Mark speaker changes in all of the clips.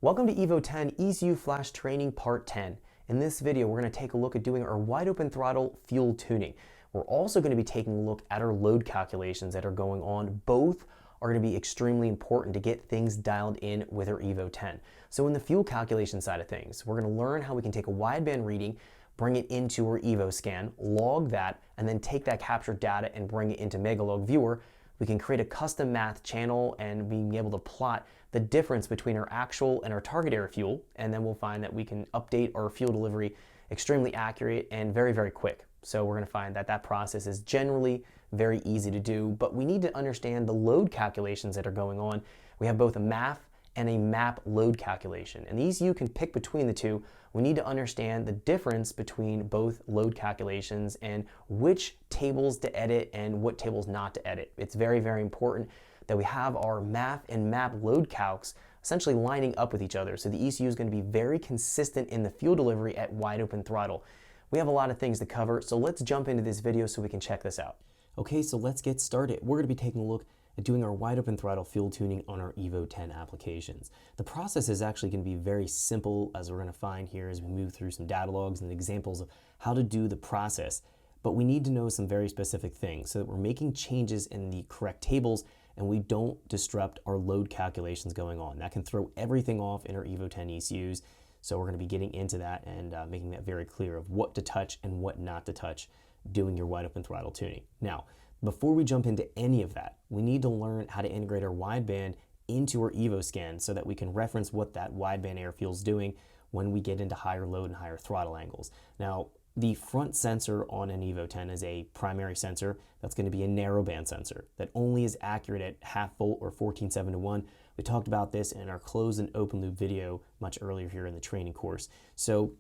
Speaker 1: Welcome to Evo 10 ECU Flash Training Part 10. In this video, we're going to take a look at doing our wide open throttle fuel tuning. We're also going to be taking a look at our load calculations that are going on. Both are going to be extremely important to get things dialed in with our Evo 10. So in the fuel calculation side of things, we're going to learn how we can take a wideband reading, bring it into our Evo scan, log that, and then take that captured data and bring it into Megalog Viewer. We can create a custom math channel and being able to plot the difference between our actual and our target air fuel, and then we'll find that we can update our fuel delivery extremely accurate and very, very quick. So we're going to find that that process is generally very easy to do, but we need to understand the load calculations that are going on. We have both a MAF and a MAP load calculation, and these you can pick between the two. We need to understand the difference between both load calculations and which tables to edit and what tables not to edit. It's very, very important that we have our MAF and MAP load calcs essentially lining up with each other. So the ECU is going to be very consistent in the fuel delivery at wide open throttle. We have a lot of things to cover, so let's jump into this video so we can check this out. Okay, so let's get started. We're going to be taking a look at doing our wide open throttle fuel tuning on our Evo 10 applications. The process is actually going to be very simple, as we're going to find here as we move through some data logs and examples of how to do the process. But we need to know some very specific things so that we're making changes in the correct tables and we don't disrupt our load calculations going on. That can throw everything off in our Evo 10 ECUs. So we're going to be getting into that and making that very clear of what to touch and what not to touch doing your wide open throttle tuning. Now, before we jump into any of that, we need to learn how to integrate our wideband into our Evo scan so that we can reference what that wideband air fuel is doing when we get into higher load and higher throttle angles. Now, the front sensor on an Evo 10 is a primary sensor that's going to be a narrowband sensor that only is accurate at half volt or 14.7 to 1. We talked about this in our closed and open loop video much earlier here in the training course. So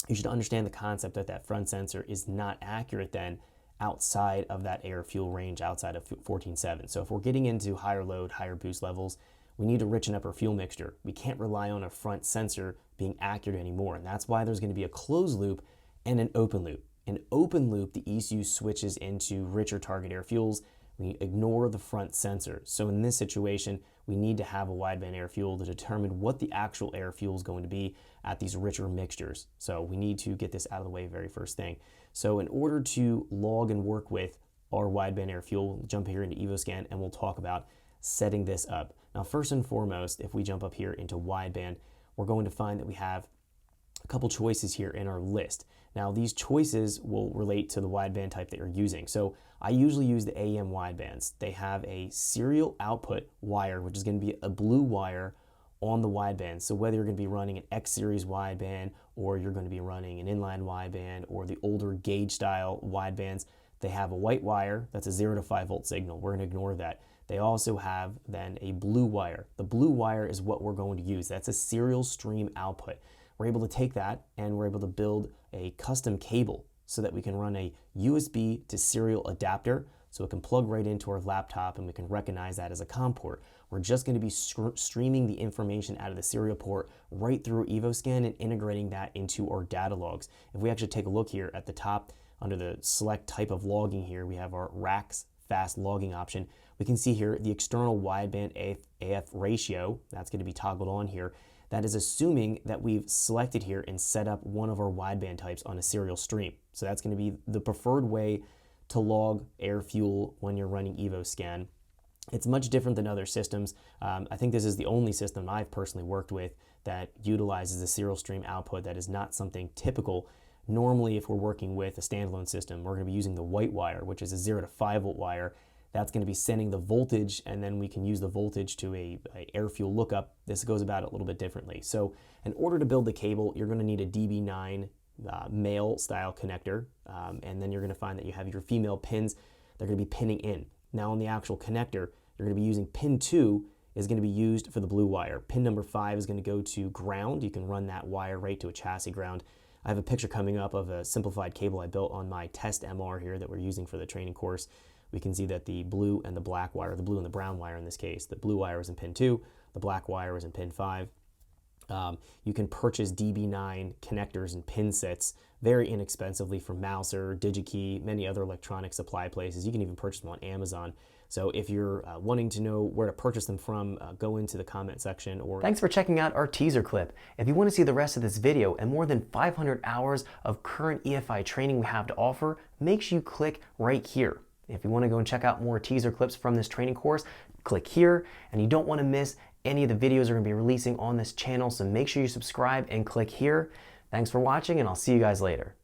Speaker 1: you should understand the concept that that front sensor is not accurate then outside of that air fuel range, outside of 14.7. So if we're getting into higher load, higher boost levels, we need to richen up our fuel mixture. We can't rely on a front sensor being accurate anymore. And that's why there's going to be a closed loop and an open loop. In open loop, the ECU switches into richer target air fuels. We ignore the front sensor. So in this situation, we need to have a wideband air fuel to determine what the actual air fuel is going to be at these richer mixtures. So we need to get this out of the way very first thing. So in order to log and work with our wideband air fuel, we'll jump here into EvoScan and we'll talk about setting this up. Now, first and foremost, if we jump up here into wideband, we're going to find that we have a couple choices here in our list. Now, these choices will relate to the wideband type that you're using. So I usually use the AEM widebands. They have a serial output wire, which is going to be a blue wire on the wideband. So whether you're going to be running an X series wideband or you're going to be running an inline wideband or the older gauge style widebands, they have a white wire that's a 0 to 5 volt signal. We're going to ignore that. They also have then a blue wire. The blue wire is what we're going to use. That's a serial stream output. We're able to take that and we're able to build a custom cable so that we can run a USB to serial adapter so it can plug right into our laptop and we can recognize that as a COM port. We're just going to be streaming the information out of the serial port right through EvoScan and integrating that into our data logs. If we actually take a look here at the top under the select type of logging here, we have our RACS fast logging option. We can see here the external wideband AF ratio, that's going to be toggled on here. That is assuming that we've selected here and set up one of our wideband types on a serial stream. So that's going to be the preferred way to log air fuel when you're running EvoScan. It's much different than other systems. I think this is the only system I've personally worked with that utilizes a serial stream output. That is not something typical. Normally, if we're working with a standalone system, we're going to be using the white wire, which is a 0 to 5 volt wire. That's going to be sending the voltage, and then we can use the voltage to a air fuel lookup. This goes about it a little bit differently. So in order to build the cable, you're going to need a DB9 male style connector, and then you're going to find that you have your female pins. They're going to be pinning in. Now on the actual connector, you're going to be using pin 2 is going to be used for the blue wire. Pin number 5 is going to go to ground. You can run that wire right to a chassis ground. I have a picture coming up of a simplified cable I built on my test MR here that we're using for the training course. We can see that the blue and the black wire, the blue and the brown wire in this case, the blue wire is in pin 2, the black wire is in pin 5. You can purchase DB9 connectors and pin sets very inexpensively from Mouser, DigiKey, many other electronic supply places. You can even purchase them on Amazon. So if you're wanting to know where to purchase them from, go into the comment section. Thanks for checking out our teaser clip. If you want to see the rest of this video and more than 500 hours of current EFI training we have to offer, make sure you click right here. If you want to go and check out more teaser clips from this training course, click here, and you don't want to miss any of the videos we're going to be releasing on this channel, so make sure you subscribe and click here. Thanks for watching, and I'll see you guys later.